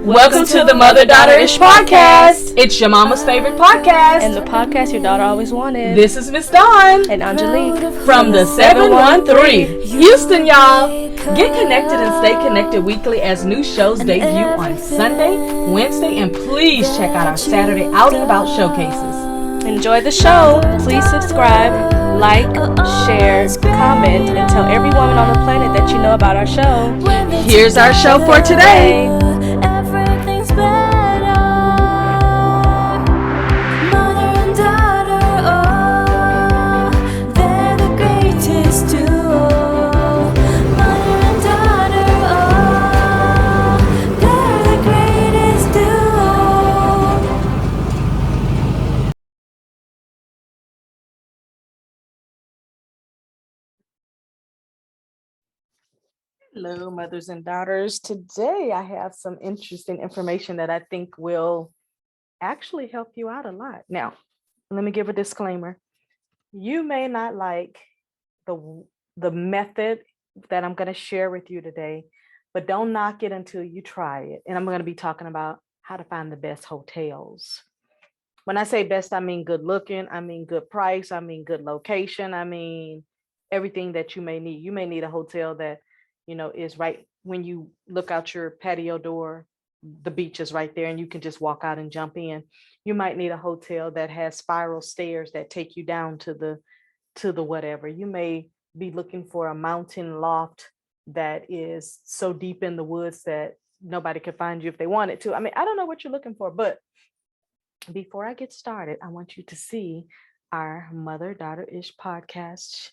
Welcome to the Mother-Daughter-ish podcast. It's your mama's favorite podcast. And the podcast your daughter always wanted. This is Miss Dawn. And Aungelique. From the 713. Houston, y'all. Get connected and stay connected weekly as new shows debut on Sunday, Wednesday, and please check out our Saturday Out and About showcases. Enjoy the show. Please subscribe, like, share, comment, and tell every woman on the planet that you know about our show. Here's our show for today. Hello, mothers and daughters. Today I have some interesting information that I think will actually help you out a lot. Now, let me give a disclaimer. You may not like the method that I'm going to share with you today, but don't knock it until you try it. And I'm going to be talking about how to find the best hotels. When I say best, I mean good looking, I mean good price, I mean good location, I mean everything that you may need. You may need a hotel that is right when you look out your patio door, the beach is right there and you can just walk out and jump in. You might need a hotel that has spiral stairs that take you down to the whatever. You may be looking for a mountain loft that is so deep in the woods that nobody could find you if they wanted to. I mean, I don't know what you're looking for, but before I get started, I want you to see our Mother-Daughter-ish podcast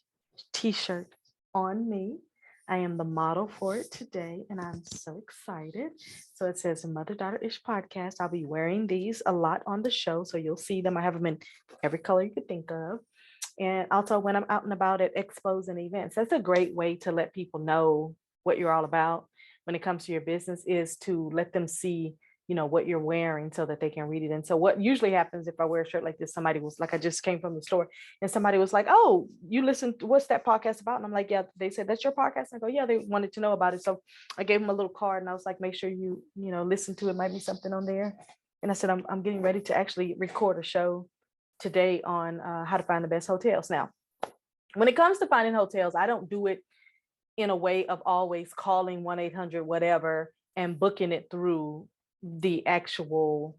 t-shirt on me. I am the model for it today, and I'm so excited. So it says Mother-Daughter-ish podcast. I'll be wearing these a lot on the show, so you'll see them. I have them in every color you could think of. And also when I'm out and about at expos and events, that's a great way to let people know what you're all about when it comes to your business, is to let them see what you're wearing so that they can read it. And so what usually happens if I wear a shirt like this, somebody was like, I just came from the store and somebody was like, oh, you listen to, what's that podcast about? And I'm like, yeah, they said, that's your podcast. And I go, yeah, they wanted to know about it. So I gave them a little card and I was like, make sure you listen to it. Might be something on there. And I said, I'm getting ready to actually record a show today on how to find the best hotels. Now, when it comes to finding hotels, I don't do it in a way of always calling 1-800 whatever and booking it through the actual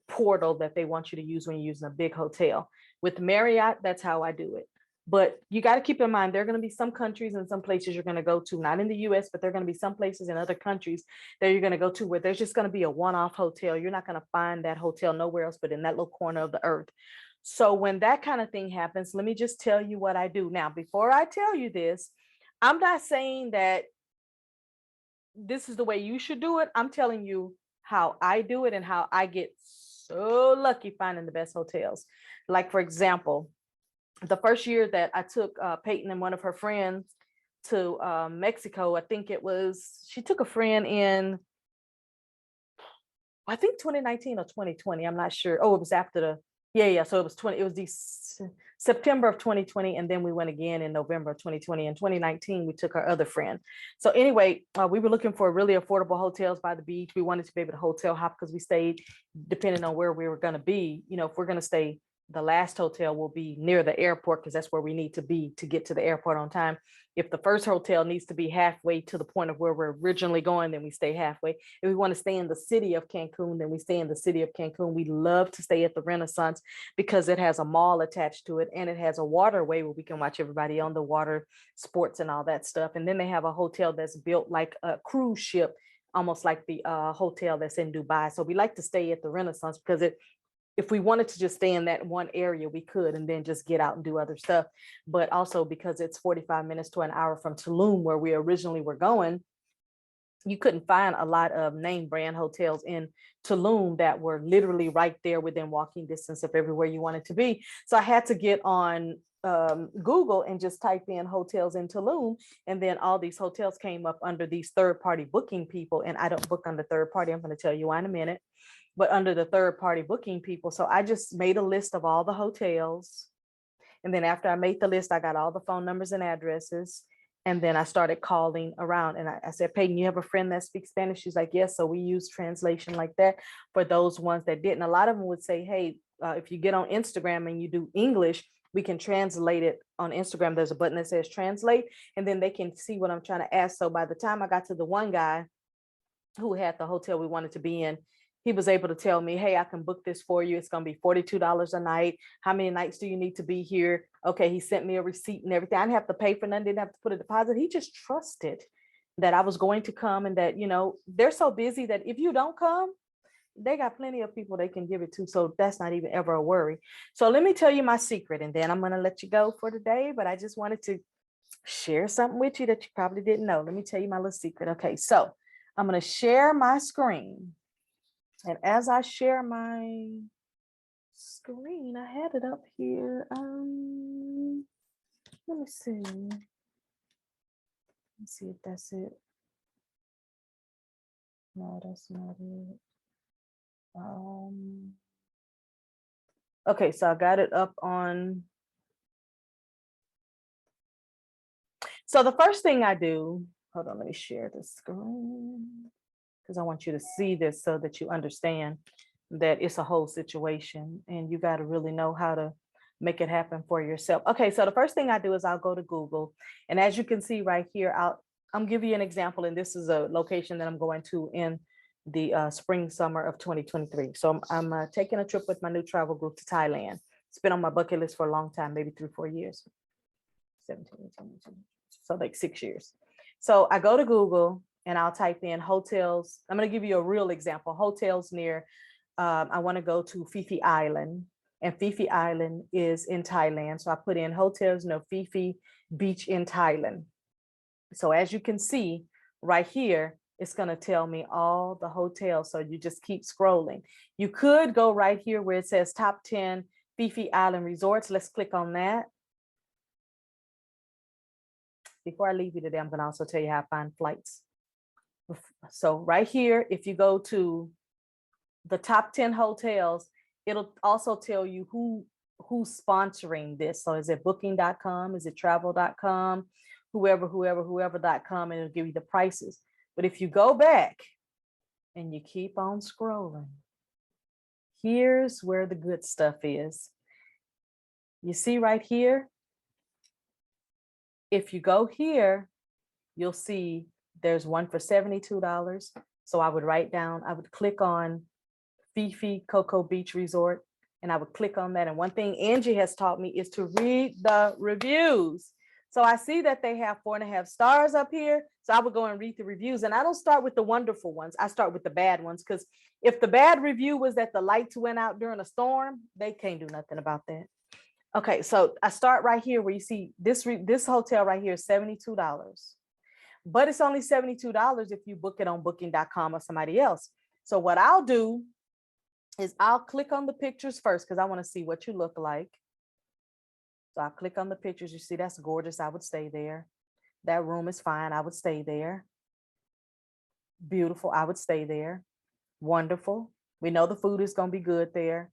portal that they want you to use when you're using a big hotel. With Marriott, that's how I do it. But you got to keep in mind, there are going to be some countries and some places you're going to go to, not in the US, but there are going to be some places in other countries that you're going to go to where there's just going to be a one-off hotel. You're not going to find that hotel nowhere else but in that little corner of the earth. So when that kind of thing happens, let me just tell you what I do. Now, before I tell you this, I'm not saying that this is the way you should do it. I'm telling you how I do it and how I get so lucky finding the best hotels. Like, for example, the first year that I took Paiton and one of her friends to Mexico, I think she took a friend in, I think 2019 or 2020. I'm not sure. Oh, it was after so it was September of 2020. And then we went again in November of 2020. In 2019, we took our other friend. So anyway, we were looking for really affordable hotels by the beach. We wanted to be able to hotel hop because we stayed, depending on where we were going to be, if we're going to stay, the last hotel will be near the airport because that's where we need to be to get to the airport on time. If the first hotel needs to be halfway to the point of where we're originally going, then we stay halfway. If we want to stay in the city of Cancun, then we stay in the city of Cancun. We love to stay at the Renaissance because it has a mall attached to it and it has a waterway where we can watch everybody on the water sports and all that stuff. And then they have a hotel that's built like a cruise ship, almost like the hotel that's in Dubai. So we like to stay at the Renaissance because if we wanted to just stay in that one area, we could, and then just get out and do other stuff. But also because it's 45 minutes to an hour from Tulum, where we originally were going, you couldn't find a lot of name brand hotels in Tulum that were literally right there within walking distance of everywhere you wanted to be. So I had to get on Google and just type in hotels in Tulum. And then all these hotels came up under these third-party booking people. And I don't book under third party. I'm going to tell you why in a minute. But under the third-party booking people. So I just made a list of all the hotels. And then after I made the list, I got all the phone numbers and addresses. And then I started calling around and I said, Paiton, you have a friend that speaks Spanish? She's like, yes. So we use translation like that for those ones that didn't. A lot of them would say, hey, if you get on Instagram and you do English, we can translate it on Instagram. There's a button that says translate, and then they can see what I'm trying to ask. So by the time I got to the one guy who had the hotel we wanted to be in, he was able to tell me, hey, I can book this for you. It's going to be $42 a night. How many nights do you need to be here? Okay. He sent me a receipt and everything. I didn't have to pay for nothing, didn't have to put a deposit. He just trusted that I was going to come, and that, you know, they're so busy that if you don't come, they got plenty of people they can give it to. So that's not even ever a worry. So let me tell you my secret, and then I'm going to let you go for today. But I just wanted to share something with you that you probably didn't know. Let me tell you my little secret. Okay. So I'm going to share my screen. And as I share my screen, I had it up here. Let me see. Let's see if that's it. No, that's not it. Okay, so I got it up on. So the first thing I do, hold on, let me share the screen, because I want you to see this so that you understand that it's a whole situation and you got to really know how to make it happen for yourself. Okay, so the first thing I do is I'll go to Google, and as you can see right here, I'm giving you an example, and this is a location that I'm going to in the spring, summer of 2023. So I'm taking a trip with my new travel group to Thailand. It's been on my bucket list for a long time, maybe 3-4 years, 17, 18, so like 6 years. So I go to Google and I'll type in hotels. I'm going to give you a real example. Hotels near, I want to go to Phi Phi Island, and Phi Phi Island is in Thailand. So I put in hotels near Phi Phi Beach in Thailand. So as you can see right here, it's going to tell me all the hotels. So you just keep scrolling. You could go right here where it says top 10 Phi Phi Island resorts. Let's click on that. Before I leave you today, I'm going to also tell you how to find flights. So right here, if you go to the top 10 hotels, it'll also tell you who's sponsoring this. So is it booking.com? Is it travel.com? Whoever.com, and it'll give you the prices. But if you go back and you keep on scrolling, here's where the good stuff is. You see right here? If you go here, you'll see there's one for $72. So I would click on Phi Phi Cocoa Beach Resort, and I would click on that. And one thing Angie has taught me is to read the reviews. So I see that they have 4.5 stars up here. So I would go and read the reviews, and I don't start with the wonderful ones. I start with the bad ones, because if the bad review was that the lights went out during a storm, they can't do nothing about that. Okay, so I start right here where you see this hotel right here is $72, but it's only $72 if you book it on booking.com or somebody else. So what I'll do is I'll click on the pictures first, because I want to see what you look like. So I'll click on the pictures. You see, that's gorgeous. I would stay there. That room is fine. I would stay there. Beautiful. I would stay there. Wonderful. We know the food is going to be good there.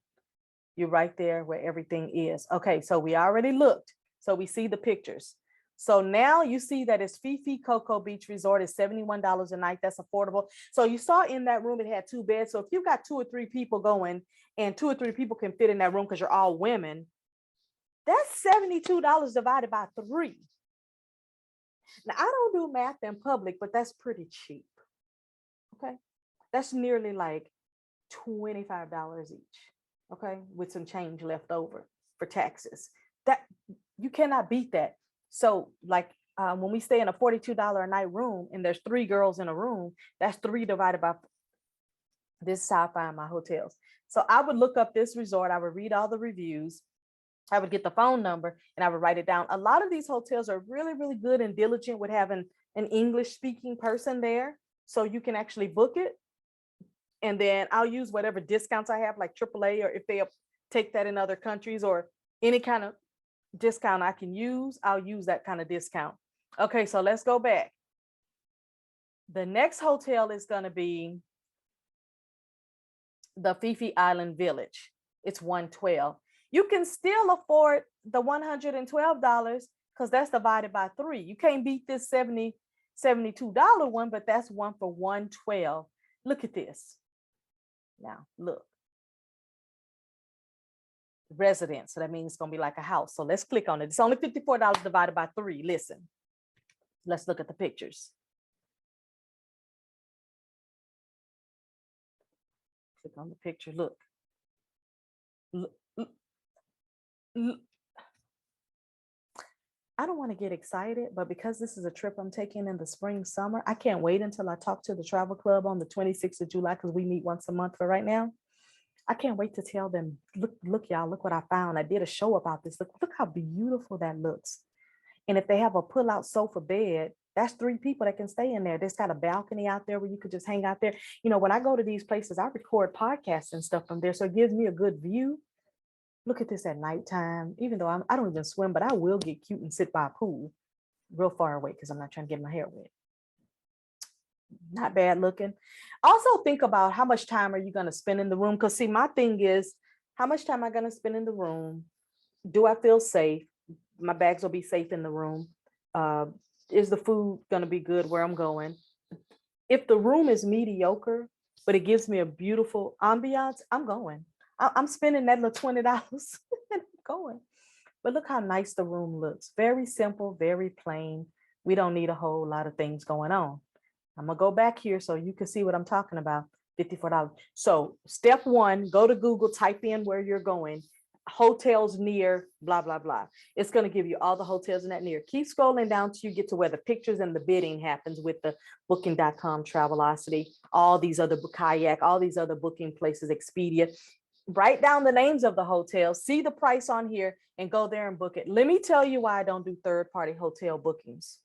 You're right there where everything is. Okay, so we already looked. So we see the pictures. So now you see that it's Phi Phi Cocoa Beach Resort is $71 a night. That's affordable. So you saw in that room, it had 2 beds. So if you've got 2 or 3 people going, and 2 or 3 people can fit in that room because you're all women, that's $72 divided by 3. Now, I don't do math in public, but that's pretty cheap. Okay. That's nearly like $25 each. Okay. With some change left over for taxes. That you cannot beat that. So like when we stay in a $42 a night room and there's 3 girls in a room, that's 3 divided by, this is how I find my hotels. So I would look up this resort. I would read all the reviews. I would get the phone number and I would write it down. A lot of these hotels are really, really good and diligent with having an English speaking person there. So you can actually book it. And then I'll use whatever discounts I have, like AAA, or if they take that in other countries, or any kind of discount I can use, I'll use that kind of discount. Okay, so let's go back. The next hotel is going to be the Phi Phi Island Village. It's $112. You can still afford the $112 because that's divided by 3. You can't beat this $72 one, but that's one for 112. Look at this. Now, look. Residence, so that means it's going to be like a house. So let's click on it. It's only $54 divided by 3. Listen, let's look at the pictures. Click on the picture. Look. Look. I don't want to get excited, but because this is a trip I'm taking in the spring, summer, I can't wait until I talk to the travel club on the 26th of July, because we meet once a month for right now. I can't wait to tell them, look, y'all, look what I found. I did a show about this. Look how beautiful that looks. And if they have a pull-out sofa bed, that's 3 people that can stay in there. There's got a balcony out there where you could just hang out there. You know, when I go to these places, I record podcasts and stuff from there. So it gives me a good view. Look at this at nighttime. Even though I don't even swim, but I will get cute and sit by a pool real far away because I'm not trying to get my hair wet. Not bad looking. Also think about how much time are you going to spend in the room? Because see, my thing is, how much time am I going to spend in the room? Do I feel safe? My bags will be safe in the room. Is the food going to be good where I'm going? If the room is mediocre, but it gives me a beautiful ambiance, I'm going. I'm spending that little $20 and I'm going. But look how nice the room looks. Very simple, very plain. We don't need a whole lot of things going on. I'm gonna go back here so you can see what I'm talking about. $54. So step 1, go to Google, type in where you're going. Hotels near blah, blah, blah. It's going to give you all the hotels in that near. Keep scrolling down till you get to where the pictures and the bidding happens with the Booking.com, Travelocity, all these other Kayak, all these other booking places, Expedia. Write down the names of the hotels, see the price on here, and go there and book it. Let me tell you why I don't do third-party hotel bookings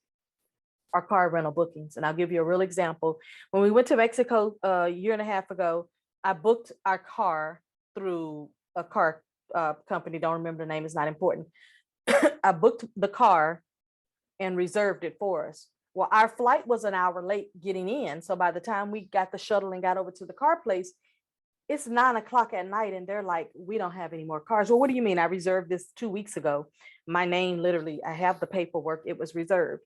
or car rental bookings. And I'll give you a real example. When we went to Mexico a year and a half ago, I booked our car through a car company. Don't remember the name, it's not important. I booked the car and reserved it for us. Well, our flight was an hour late getting in. So by the time we got the shuttle and got over to the car place, it's 9 o'clock at night and they're like, we don't have any more cars. Well, what do you mean? I reserved this 2 weeks ago. My name, literally, I have the paperwork. It was reserved.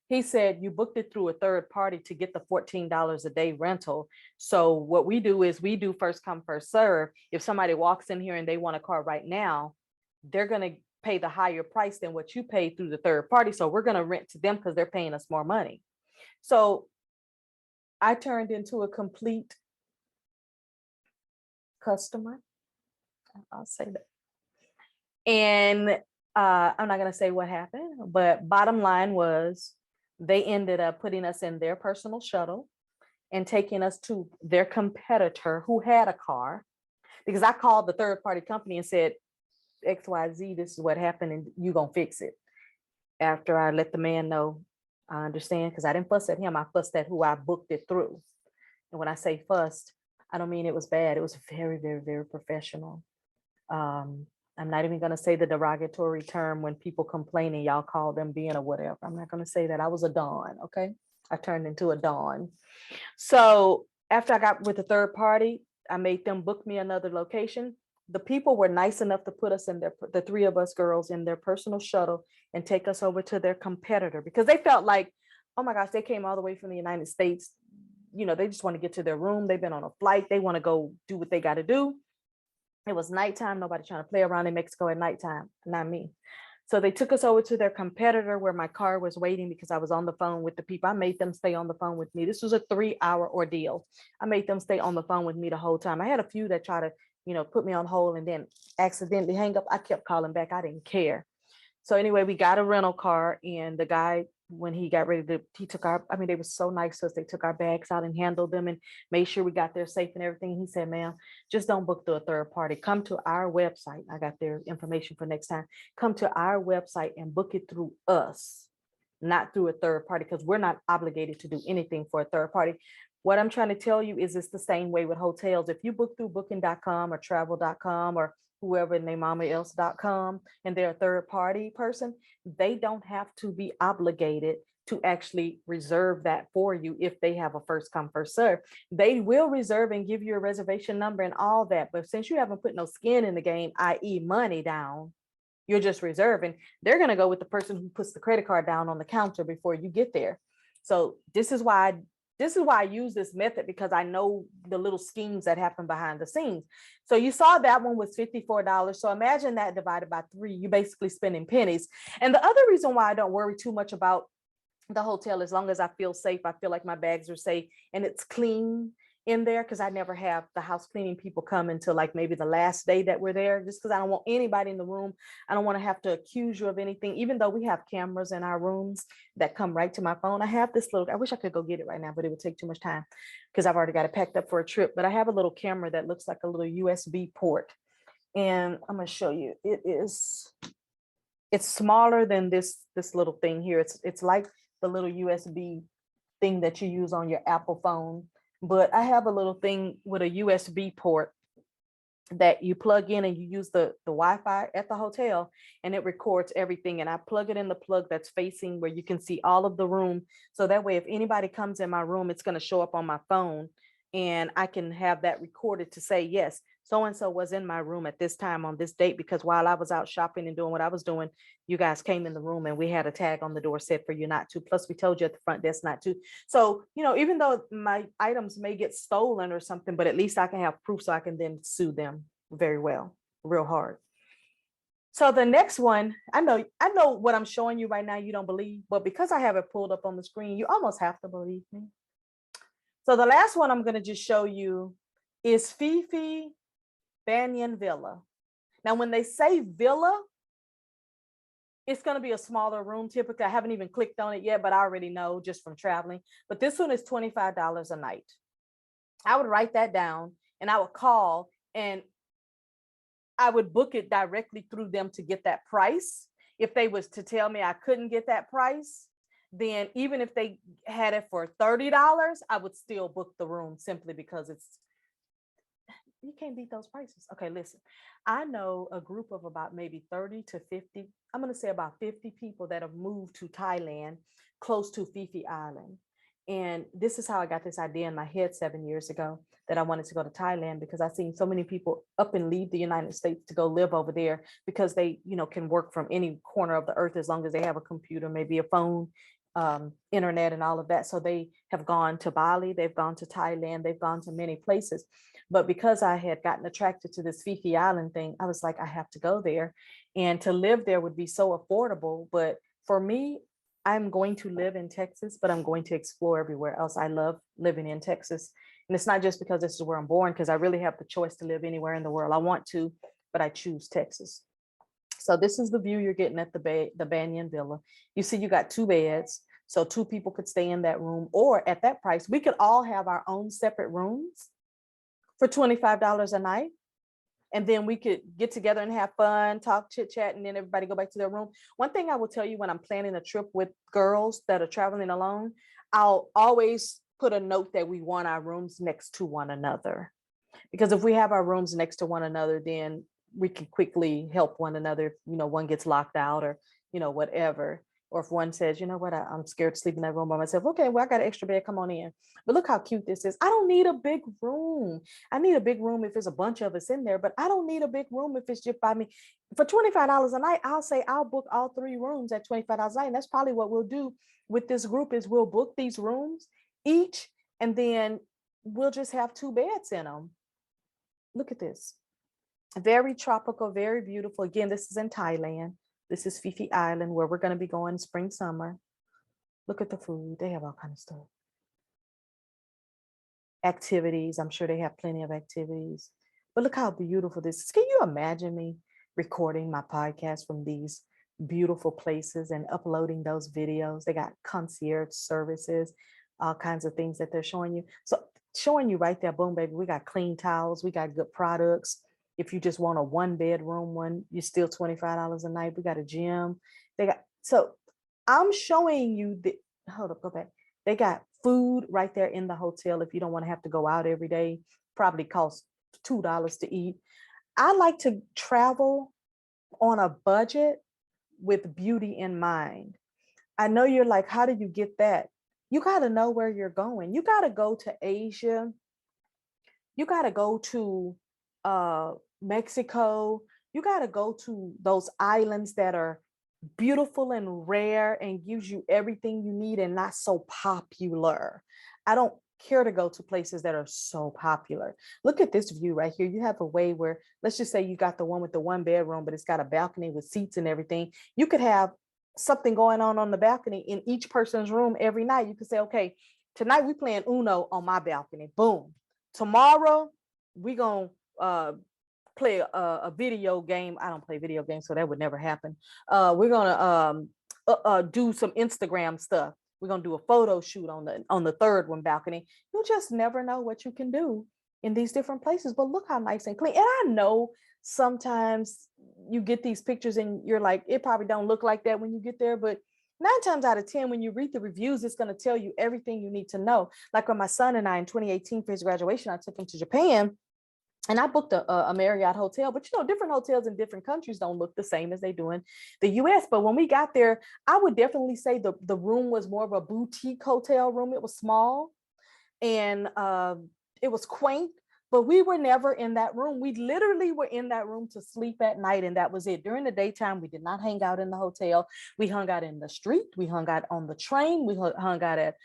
He said, you booked it through a third party to get the $14 a day rental. So what we do is we do first come, first serve. If somebody walks in here and they want a car right now, they're going to pay the higher price than what you paid through the third party. So we're going to rent to them because they're paying us more money. So I turned into a complete customer. I'll say that. And I'm not going to say what happened, but bottom line was they ended up putting us in their personal shuttle and taking us to their competitor who had a car, because I called the third party company and said, XYZ, this is what happened and you gonna fix it. After I let the man know, I understand, because I didn't fuss at him, I fussed at who I booked it through. And when I say fussed, I don't mean it was bad. It was very, very, very professional. I'm not even going to say the derogatory term when people complain and y'all call them being or whatever. I'm not going to say that. I was a Dawn, okay? I turned into a Dawn. So after I got with the third party, I made them book me another location. The people were nice enough to put us in the 3 of us girls in their personal shuttle and take us over to their competitor, because they felt like, oh my gosh, they came all the way from the United States. You know, they just want to get to their room. They've been on a flight. They want to go do what they got to do. It was nighttime. Nobody trying to play around in Mexico at nighttime. Not me. So they took us over to their competitor where my car was waiting, because I was on the phone with the people. I made them stay on the phone with me. This was a 3-hour ordeal. I made them stay on the phone with me the whole time. I had a few that try to, you know, put me on hold and then accidentally hang up. I kept calling back. I didn't care. So anyway, we got a rental car, and the guy, when he got ready to, he took our, I mean, they were so nice to us. They took our bags out and handled them and made sure we got there safe and everything. He said, ma'am, just don't book through a third party. Come to our website. I got their information for next time. Come to our website and book it through us, not through a third party, because we're not obligated to do anything for a third party. What I'm trying to tell you is it's the same way with hotels. If you book through booking.com or travel.com or whoever name mama else.com and they're a third party person, they don't have to be obligated to actually reserve that for you if they have a first come first serve. They will reserve and give you a reservation number and all that, but since you haven't put no skin in the game, i.e. money down, You're just reserving. They're going to go with the person who puts the credit card down on the counter before you get there. So this is why I use this method, because I know the little schemes that happen behind the scenes. So you saw that one was $54. So imagine that divided by 3, you're basically spending pennies. And the other reason why I don't worry too much about the hotel, as long as I feel safe, I feel like my bags are safe and it's clean in there, because I never have the house cleaning people come until like maybe the last day that we're there, just because I don't want anybody in the room. I don't want to have to accuse you of anything, even though we have cameras in our rooms that come right to my phone. I have this little, I wish I could go get it right now, but it would take too much time because I've already got it packed up for a trip. But I have a little camera that looks like a little USB port. And I'm going to show you. It's smaller than this little thing here. It's like the little USB thing that you use on your Apple phone. But I have a little thing with a USB port that you plug in, and you use the Wi-Fi at the hotel, and it records everything. And I plug it in the plug that's facing where you can see all of the room. So that way, if anybody comes in my room, it's going to show up on my phone, and I can have that recorded to say, yes, so-and-so was in my room at this time on this date, because while I was out shopping and doing what I was doing, you guys came in the room and we had a tag on the door said for you not to. Plus we told you at the front desk not to. So, even though my items may get stolen or something, but at least I can have proof so I can then sue them very well, real hard. So the next one, I know what I'm showing you right now, you don't believe, but because I have it pulled up on the screen, you almost have to believe me. So the last one I'm going to just show you is Fifi Banyan Villa. Now, when they say villa, it's going to be a smaller room. Typically, I haven't even clicked on it yet, but I already know just from traveling. But this one is $25 a night. I would write that down, and I would call, and I would book it directly through them to get that price. If they was to tell me I couldn't get that price, then even if they had it for $30, I would still book the room, simply because you can't beat those prices. Okay, listen, I know a group of about maybe 30 to 50, I'm going to say about 50 people that have moved to Thailand, close to Phi Island. And this is how I got this idea in my head 7 years ago, that I wanted to go to Thailand, because I've seen so many people up and leave the United States to go live over there, because they, can work from any corner of the earth as long as they have a computer, maybe a phone, internet and all of that. So they have gone to Bali, they've gone to Thailand, they've gone to many places. But because I had gotten attracted to this Phi Island thing, I was like, I have to go there. And to live there would be so affordable. But for me, I'm going to live in Texas, but I'm going to explore everywhere else. I love living in Texas. And it's not just because this is where I'm born, because I really have the choice to live anywhere in the world I want to, but I choose Texas. So this is the view you're getting at the Banyan Villa. You see, you got 2 beds. So 2 people could stay in that room, or at that price, we could all have our own separate rooms for $25 a night. And then we could get together and have fun, talk, chit chat, and then everybody go back to their room. One thing I will tell you, when I'm planning a trip with girls that are traveling alone, I'll always put a note that we want our rooms next to one another. Because if we have our rooms next to one another, then we can quickly help one another if, one gets locked out, or, whatever. Or if one says, you know what, I'm scared to sleep in that room by myself. Okay, well, I got an extra bed, come on in. But look how cute this is. I don't need a big room. I need a big room if there's a bunch of us in there, but I don't need a big room if it's just by me. For $25 a night, I'll say I'll book all 3 rooms at $25 a night. And that's probably what we'll do with this group, is we'll book these rooms each, and then we'll just have 2 beds in them. Look at this. Very tropical, very beautiful. Again, this is in Thailand. This is Phi Island, where we're going to be going spring, summer. Look at the food. They have all kinds of stuff. Activities. I'm sure they have plenty of activities. But look how beautiful this is. Can you imagine me recording my podcast from these beautiful places and uploading those videos? They got concierge services, all kinds of things that they're showing you. So showing you right there, boom, baby, we got clean towels. We got good products. If you just want a 1-bedroom one, you're still $25 a night. We got a gym. So I'm showing you hold up, go back. They got food right there in the hotel. If you don't want to have to go out every day, probably costs $2 to eat. I like to travel on a budget with beauty in mind. I know you're like, how do you get that? You got to know where you're going. You got to go to Asia. You got to go to Mexico. You got to go to those islands that are beautiful and rare and gives you everything you need and not so popular. I don't care to go to places that are so popular. Look at this view right here. You have a way where, let's just say you got the one with the 1 bedroom, but it's got a balcony with seats and everything. You could have something going on the balcony in each person's room every night. You could say, okay, tonight we playing Uno on my balcony. Boom. Tomorrow we gonna play a video game. I don't play video games, so that would never happen. We're gonna do some Instagram stuff. We're gonna do a photo shoot on the third one balcony. You just never know what you can do in these different places. But look how nice and clean. And I know sometimes you get these pictures and you're like, it probably don't look like that when you get there, but 9 times out of 10, when you read the reviews, it's going to tell you everything you need to know. Like when my son and I in 2018 for his graduation, I took him to Japan. And I booked a Marriott hotel, but different hotels in different countries don't look the same as they do in the US. But when we got there, I would definitely say the room was more of a boutique hotel room. It was small and it was quaint, but we were never in that room. We literally were in that room to sleep at night, and that was it. During the daytime, we did not hang out in the hotel. We hung out in the street. We hung out on the train. We hung out at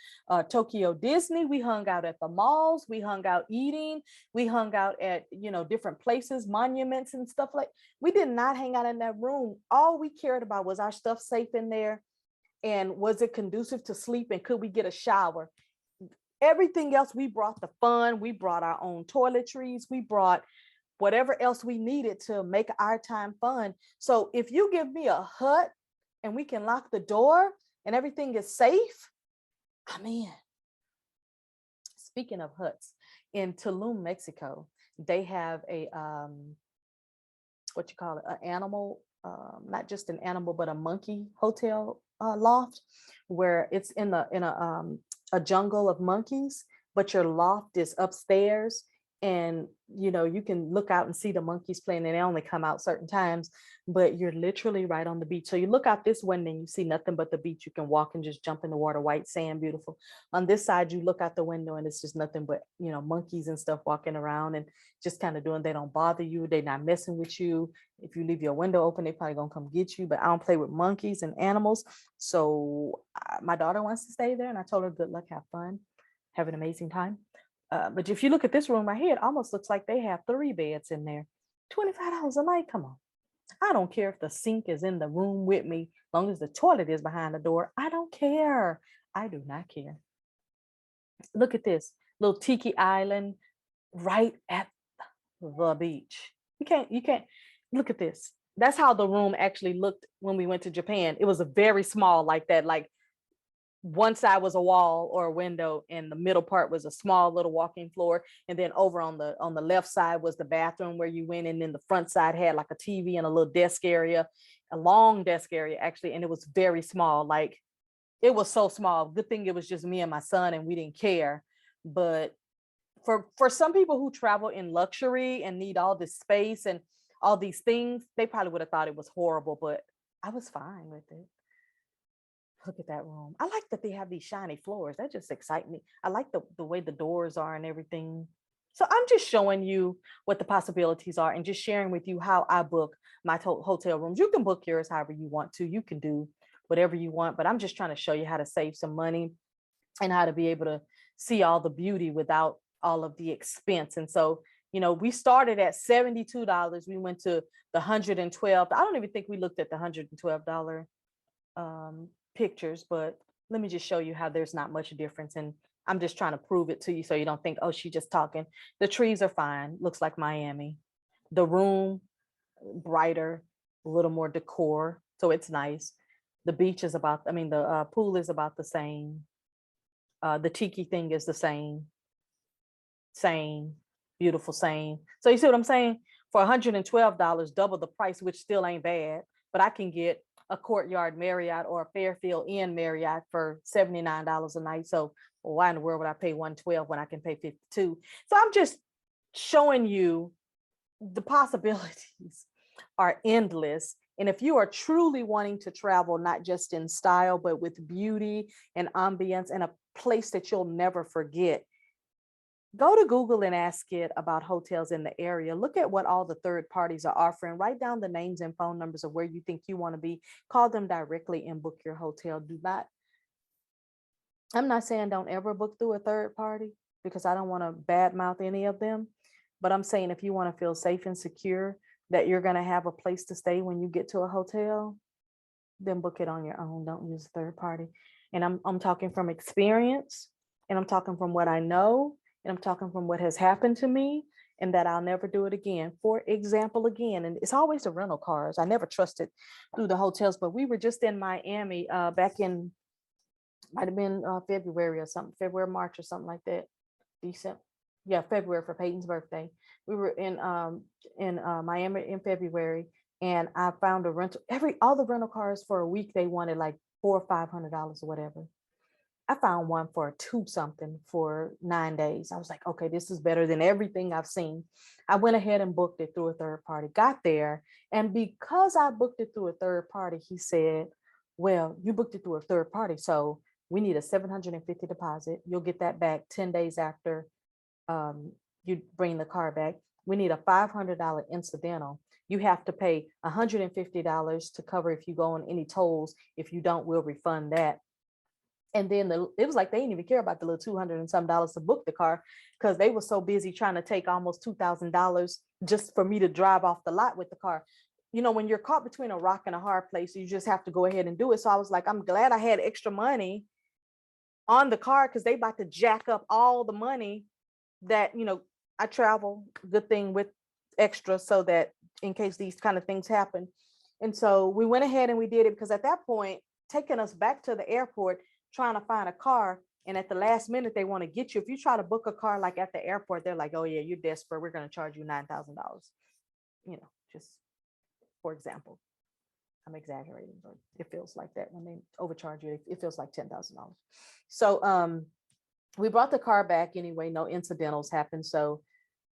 Tokyo Disney. We hung out at the malls. We hung out eating. We hung out at, different places, monuments and stuff like. We did not hang out in that room. All we cared about was our stuff safe in there, and was it conducive to sleep, and could we get a shower? Everything else, we brought the fun. We brought our own toiletries. We brought whatever else we needed to make our time fun. So if you give me a hut and we can lock the door and everything is safe, I'm in. Speaking of huts, in Tulum, Mexico, they have a an animal, not just an animal, but a monkey hotel loft, where it's in a jungle of monkeys, but your loft is upstairs, and you can look out and see the monkeys playing, and they only come out certain times, but you're literally right on the beach. So you look out this window and you see nothing but the beach. You can walk and just jump in the water, white sand, beautiful. On this side, you look out the window and it's just nothing but monkeys and stuff walking around and just kind of doing. They don't bother you. They're not messing with you. If you leave your window open, they probably gonna come get you. But I don't play with monkeys and animals. So my daughter wants to stay there, and I told her good luck, have fun, have an amazing time. But if you look at this room right here, it almost looks like they have 3 beds in there. $25 a night. Come on. I don't care if the sink is in the room with me, as long as the toilet is behind the door. I don't care. I do not care. Look at this little tiki island right at the beach. You can't look at this. That's how the room actually looked when we went to Japan. It was a very small like that, like one side was a wall or a window, and the middle part was a small little walking floor, and then over on the left side was the bathroom where you went, and then the front side had like a TV and a little desk area, a long desk area actually, and it was very small. Like, it was so small. Good thing it was just me and my son, and we didn't care. But for some people who travel in luxury and need all this space and all these things, they probably would have thought it was horrible, but I was fine with it. Look at that room. I like that they have these shiny floors. That just excites me. I like the way the doors are and everything. So I'm just showing you what the possibilities are and just sharing with you how I book my hotel rooms. You can book yours however you want to. You can do whatever you want, but I'm just trying to show you how to save some money and how to be able to see all the beauty without all of the expense. And so, we started at $72. We went to the $112. I don't even think we looked at the $112 pictures, but let me just show you how there's not much difference. And I'm just trying to prove it to you so you don't think, oh, she's just talking. The trees are fine. Looks like Miami. The room, brighter, a little more decor. So it's nice. The beach is the pool is about the same. The tiki thing is the same, beautiful, same. So you see what I'm saying? For $112, double the price, which still ain't bad, but I can get a Courtyard Marriott or a Fairfield Inn Marriott for $79 a night. So why in the world would I pay $112 when I can pay $52? So I'm just showing you the possibilities are endless. And if you are truly wanting to travel, not just in style, but with beauty and ambience and a place that you'll never forget, Go to Google and ask it about hotels in the area. Look at what all the third parties are offering. Write down the names and phone numbers of where you think you want to be. Call them directly and book your hotel. Do not, I'm not saying don't ever book through a third party because I don't want to badmouth any of them. But I'm saying if you want to feel safe and secure that you're going to have a place to stay when you get to a hotel, then book it on your own. Don't use a third party. And I'm talking from experience, and I'm talking from what I know, and I'm talking from what has happened to me, and that I'll never do it again. For example, again, and it's always the rental cars. I never trusted through the hotels, but we were just in Miami back in, might have been February or something, February, March or something like that. December. Yeah, February for Paiton's birthday. We were in Miami in February, and I found a rental. All the rental cars for a week they wanted like $400 or $500 or whatever. I found one for two something for 9 days. I was like, okay, this is better than everything I've seen. I went ahead and booked it through a third party. Got there, and because I booked it through a third party, he said, "Well, you booked it through a third party, so we need a $750 deposit. You'll get that back 10 days after you bring the car back. We need a $500 incidental. You have to pay $150 to cover if you go on any tolls. If you don't, we'll refund that." And then it was like they didn't even care about the little $200 and some dollars to book the car because they were so busy trying to take almost $2,000 just for me to drive off the lot with the car. You know, when you're caught between a rock and a hard place, you just have to go ahead and do it. So I was like, I'm glad I had extra money on the car because they about to jack up all the money that, you know, I travel, good thing with extra so that in case these kind of things happen. And so we went ahead and we did it because at that point, taking us back to the airport, trying to find a car, and at the last minute they want to get you. If you try to book a car like at the airport, they're like, "Oh yeah, you're desperate. We're going to charge you $9,000." You know, just for example. I'm exaggerating, but it feels like that when they overcharge you. It feels like $10,000. So we brought the car back anyway. No incidentals happened. So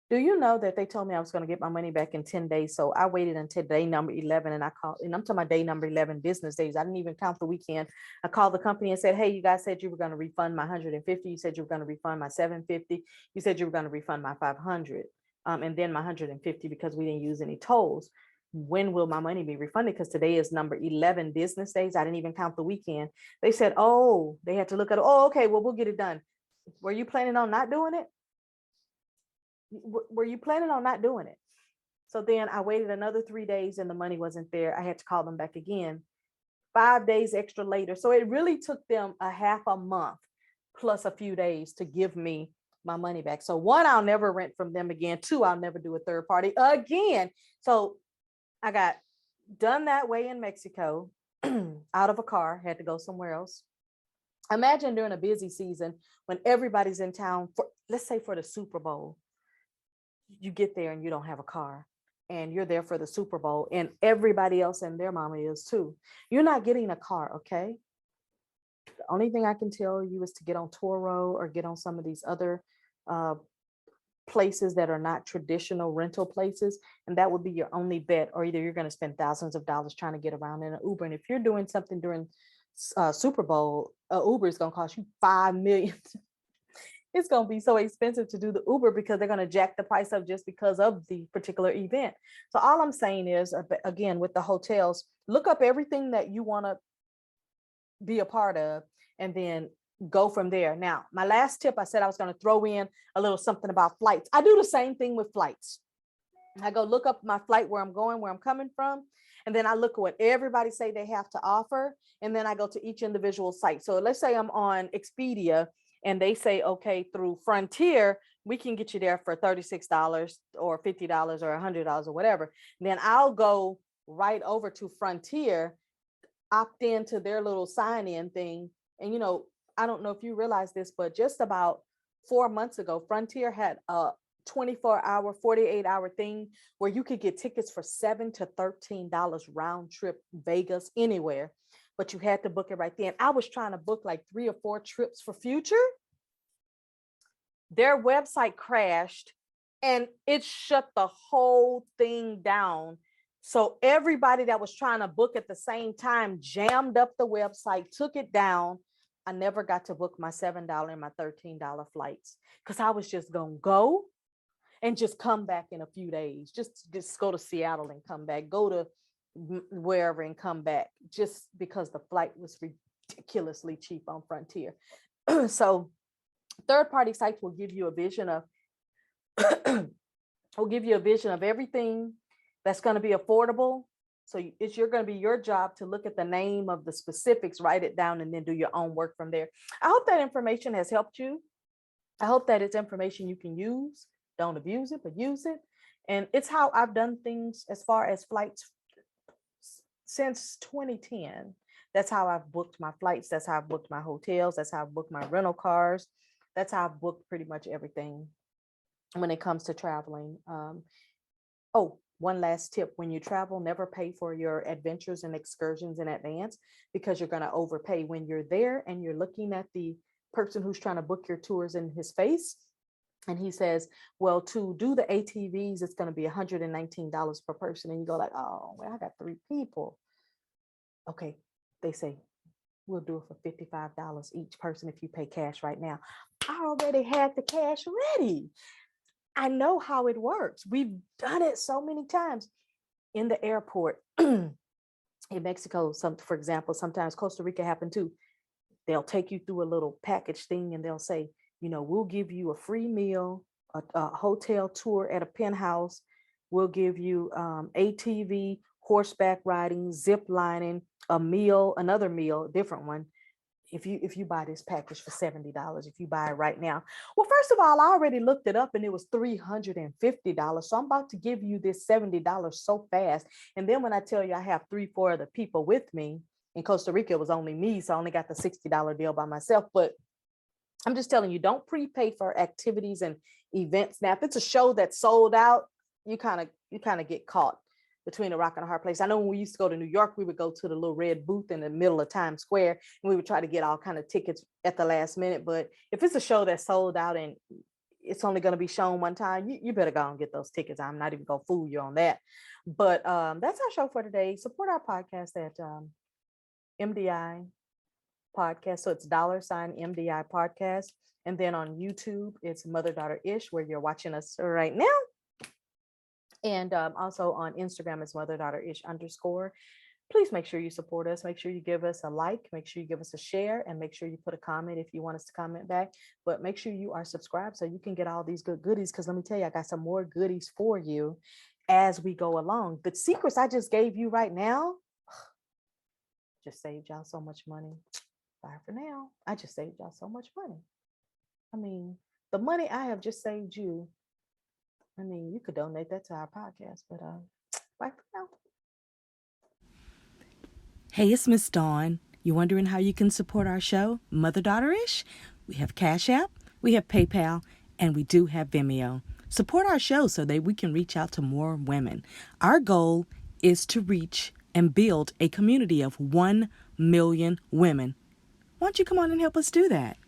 do you know that they told me I was going to get my money back in 10 days? So I waited until day number 11, and I called, and I'm talking about day number 11 business days. I didn't even count the weekend. I called the company and said, "Hey, you guys said you were going to refund my 150. You said you were going to refund my 750. You said you were going to refund my 500, and then my 150 because we didn't use any tolls. When will my money be refunded? Because today is number 11 business days. I didn't even count the weekend." They said, "Oh, they had to look at it. Oh, okay, well, we'll get it done." Were you planning on not doing it? Were you planning on not doing it? So then I waited another 3 days and the money wasn't there. I had to call them back again 5 days extra later. So it really took them a half a month plus a few days to give me my money back. So one, I'll never rent from them again. Two, I'll never do a third party again. So I got done that way in Mexico out of a car, had to go somewhere else. Imagine during a busy season when everybody's in town for, let's say for the Super Bowl, you get there and you don't have a car and you're there for the Super Bowl and everybody else and their mama is too. You're not getting a car, okay? The only thing I can tell you is to get on Toro or get on some of these other places that are not traditional rental places, and that would be your only bet. Or either you're going to spend thousands of dollars trying to get around in an Uber, and if you're doing something during Super Bowl, Uber is going to cost you $5 million. It's going to be so expensive to do the Uber because they're going to jack the price up just because of the particular event. So all I'm saying is, again, with the hotels, look up everything that you want to be a part of and then go from there. Now, my last tip, I said I was going to throw in a little something about flights. I do the same thing with flights. I go look up my flight, where I'm going, where I'm coming from. And then I look at what everybody say they have to offer. And then I go to each individual site. So let's say I'm on Expedia and they say, okay, through Frontier, we can get you there for $36 or $50 or $100 or whatever. And then I'll go right over to Frontier, opt into their little sign-in thing. And, you know, I don't know if you realize this, but just about 4 months ago, Frontier had a 24-hour, 48-hour thing where you could get tickets for $7 to $13 round trip, Vegas, anywhere, but you had to book it right then. I was trying to book like 3 or 4 trips for future. Their website crashed and it shut the whole thing down. So everybody that was trying to book at the same time jammed up the website, took it down. I never got to book my $7 and my $13 flights because I was just going to go and just come back in a few days. Just go to Seattle and come back, go to wherever and come back, just because the flight was ridiculously cheap on Frontier. So third-party sites will give you a vision of everything that's going to be affordable. So it's going to be your job to look at the name of the specifics, write it down, and then do your own work from there. I hope that information has helped you. I hope that it's information you can use. Don't abuse it, but use it. And it's how I've done things as far as flights since 2010. That's how I've booked my flights. That's how I've booked my hotels. That's how I've booked my rental cars. That's how I've booked pretty much everything when it comes to traveling. One last tip: when you travel, never pay for your adventures and excursions in advance, because you're going to overpay when you're there and you're looking at the person who's trying to book your tours in his face. And he says, well, to do the ATVs, it's going to be $119 per person. And you go like, oh, well, I got 3 people. Okay. They say, we'll do it for $55 each person if you pay cash right now. I already had the cash ready. I know how it works. We've done it so many times in the airport in Mexico. For example, sometimes Costa Rica happened too. They'll take you through a little package thing and they'll say, we'll give you a free meal, a hotel tour at a penthouse. We'll give you ATV, horseback riding, zip lining, a meal, another meal, different one. If you buy this package for $70, if you buy it right now. Well, first of all, I already looked it up and it was $350. So I'm about to give you this $70 so fast. And then when I tell you I have 3-4 other people with me, in Costa Rica, it was only me. So I only got the $60 deal by myself. But I'm just telling you, don't prepay for activities and events. Now, if it's a show that's sold out, you kind of get caught between a rock and a hard place. I know when we used to go to New York, we would go to the little red booth in the middle of Times Square, and we would try to get all kind of tickets at the last minute. But if it's a show that's sold out and it's only going to be shown one time, you better go and get those tickets. I'm not even going to fool you on that. But that's our show for today. Support our podcast at MDI Podcast. So it's $MDI Podcast. And then on YouTube, it's Mother Daughter Ish, where you're watching us right now. And also on Instagram, it's Mother Daughter Ish _. Please make sure you support us. Make sure you give us a like. Make sure you give us a share, and make sure you put a comment if you want us to comment back. But make sure you are subscribed so you can get all these good goodies. Because let me tell you, I got some more goodies for you as we go along. The secrets I just gave you right now just saved y'all so much money. Bye for now. I just saved y'all so much money. I mean, the money I have just saved you, I mean, you could donate that to our podcast, but bye for now. Hey, it's Miss Dawn. You wondering how you can support our show, Mother Daughter-ish? We have Cash App, we have PayPal, and we do have Vimeo. Support our show so that we can reach out to more women. Our goal is to reach and build a community of 1 million women. Why don't you come on and help us do that?